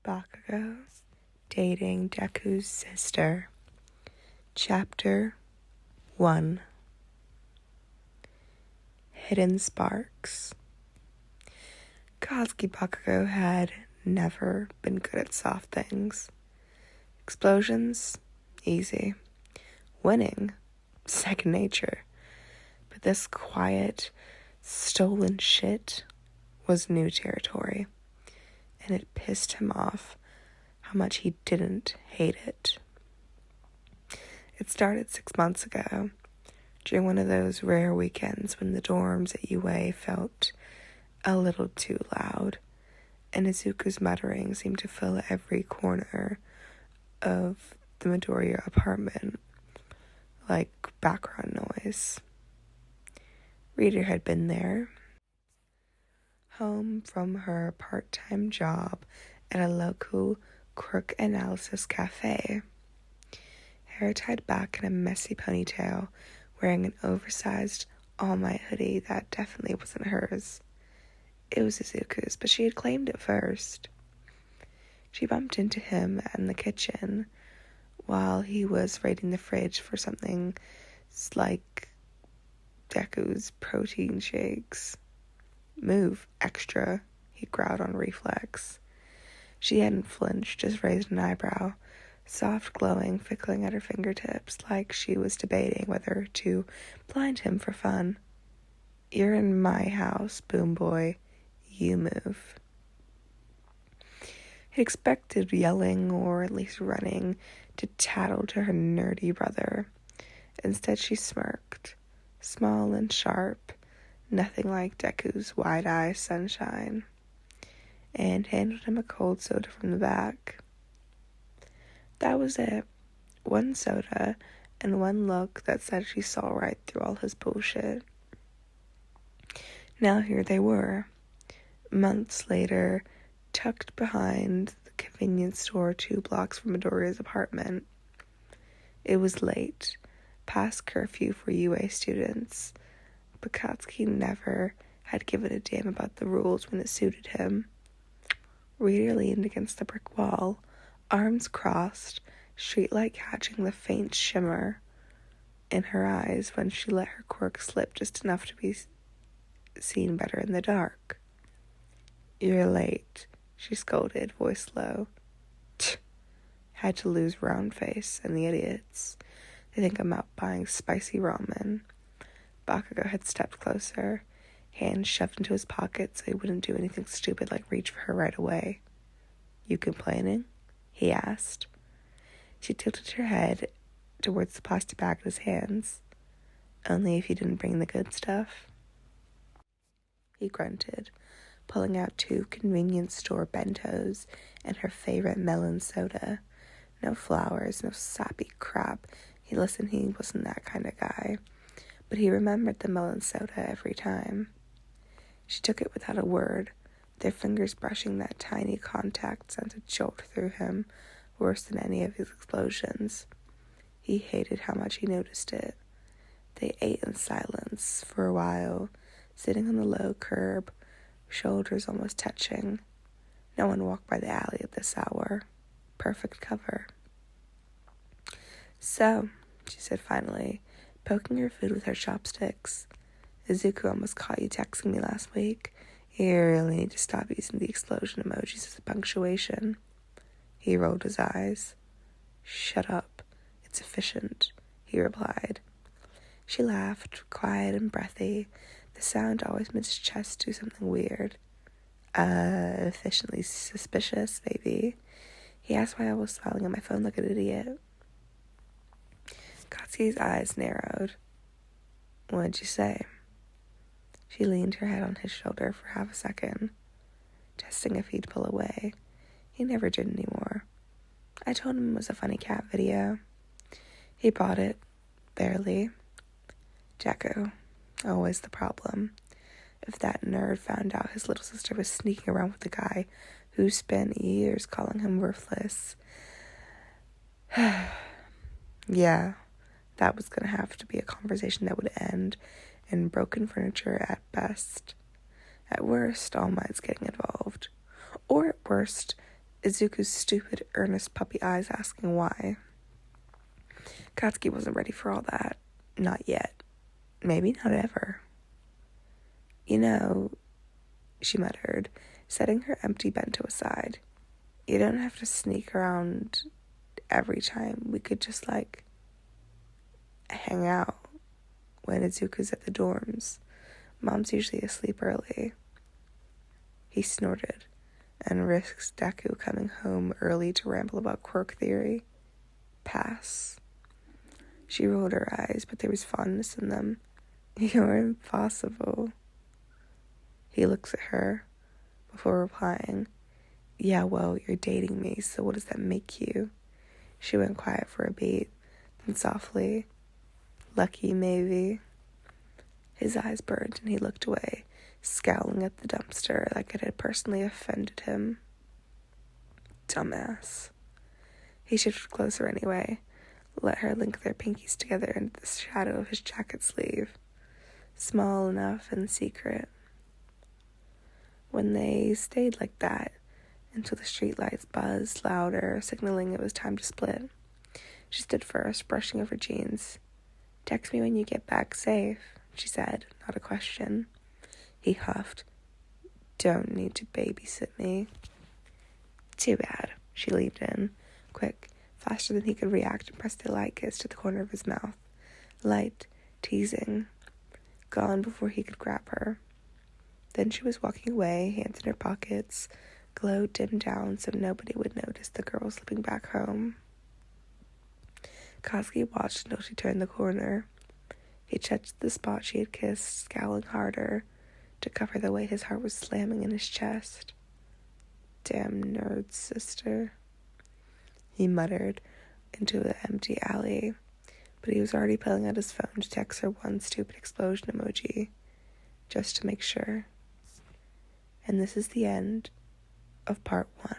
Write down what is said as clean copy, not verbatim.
Bakugou dating Deku's sister. Chapter 1. Hidden Sparks. Katsuki Bakugou had never been good at soft things. Explosions, easy. Winning, second nature. But this quiet, stolen shit was new territory, and it pissed him off how much he didn't hate it. It started 6 months ago, during one of those rare weekends when the dorms at UA felt a little too loud, and Izuku's muttering seemed to fill every corner of the Midoriya apartment like background noise. Rita had been there, home from her part-time job at a local crook analysis cafe, hair tied back in a messy ponytail, wearing an oversized all-night hoodie that definitely wasn't hers. It was Izuku's, but she had claimed it first. She bumped into him in the kitchen while he was raiding the fridge for something like Deku's protein shakes. "Move, extra," he growled on reflex. She hadn't flinched, just raised an eyebrow, soft glowing, fickling at her fingertips, like she was debating whether to blind him for fun. "You're in my house, boom boy. You move." He expected yelling, or at least running, to tattle to her nerdy brother. Instead, she smirked, small and sharp, nothing like Deku's wide-eye sunshine, and handed him a cold soda from the back. That was it. One soda, and one look that said she saw right through all his bullshit. Now here they were, months later, tucked behind the convenience store 2 blocks from Midoriya's apartment. It was late, past curfew for UA students, but Katsuki never had given a damn about the rules when it suited him. Rita leaned against the brick wall, arms crossed, streetlight catching the faint shimmer in her eyes when she let her quirk slip just enough to be seen better in the dark. "You're late," she scolded, voice low. Had to lose round face and the idiots. They think I'm out buying spicy ramen. Bakugou had stepped closer, hands shoved into his pocket so he wouldn't do anything stupid like reach for her right away. "You complaining?" he asked. She tilted her head towards the plastic bag in his hands. "Only if you didn't bring the good stuff." He grunted, pulling out 2 convenience store bentos and her favorite melon soda. No flowers, no sappy crap. He wasn't that kind of guy, but he remembered the melon soda every time. She took it without a word, their fingers brushing that tiny contact sent a jolt through him, worse than any of his explosions. He hated how much he noticed it. They ate in silence for a while, sitting on the low curb, shoulders almost touching. No one walked by the alley at this hour. Perfect cover. "So," she said finally, poking her food with her chopsticks. "Izuku almost caught you texting me last week. You really need to stop using the explosion emojis as a punctuation." He rolled his eyes. "Shut up. It's efficient," he replied. She laughed, quiet and breathy. The sound always made his chest do something weird. Efficiently suspicious, maybe." He asked why I was smiling at my phone like an idiot. Katsuki's eyes narrowed. "What'd you say?" She leaned her head on his shoulder for half a second, testing if he'd pull away. He never did anymore. "I told him it was a funny cat video. He bought it, barely. Deku, always the problem. If that nerd found out his little sister was sneaking around with the guy who spent years calling him worthless, yeah, that was going to have to be a conversation that would end in broken furniture at best. At worst, All Might's getting involved. Or at worst, Izuku's stupid, earnest puppy eyes asking why. Katsuki wasn't ready for all that. Not yet. Maybe not ever. You know, she muttered, setting her empty bento aside. You don't have to sneak around every time. We could just, hang out when Izuku's at the dorms. Mom's usually asleep early. He snorted and risked Deku coming home early to ramble about quirk theory. Pass. She rolled her eyes, but there was fondness in them. You're impossible. He looks at her before replying, yeah, well, you're dating me, so what does that make you? She went quiet for a beat, then softly, lucky maybe. His eyes burned and he looked away, scowling at the dumpster like it had personally offended him. Dumbass. He shifted closer anyway, let her link their pinkies together into the shadow of his jacket sleeve, small enough and secret. When they stayed like that, until the streetlights buzzed louder, signaling it was time to split, she stood first, brushing over jeans. Text me when you get back safe, she said, not a question. He huffed. Don't need to babysit me. Too bad. She leaped in, quick, faster than he could react, and pressed a light kiss to the corner of his mouth. Light, teasing. Gone before he could grab her. Then she was walking away, hands in her pockets, glow dimmed down so nobody would notice the girl slipping back home. Katsuki watched until she turned the corner. He touched the spot she had kissed, scowling harder to cover the way his heart was slamming in his chest. Damn nerd sister, he muttered into the empty alley, but he was already pulling out his phone to text her one stupid explosion emoji, just to make sure. And this is the end of part 1.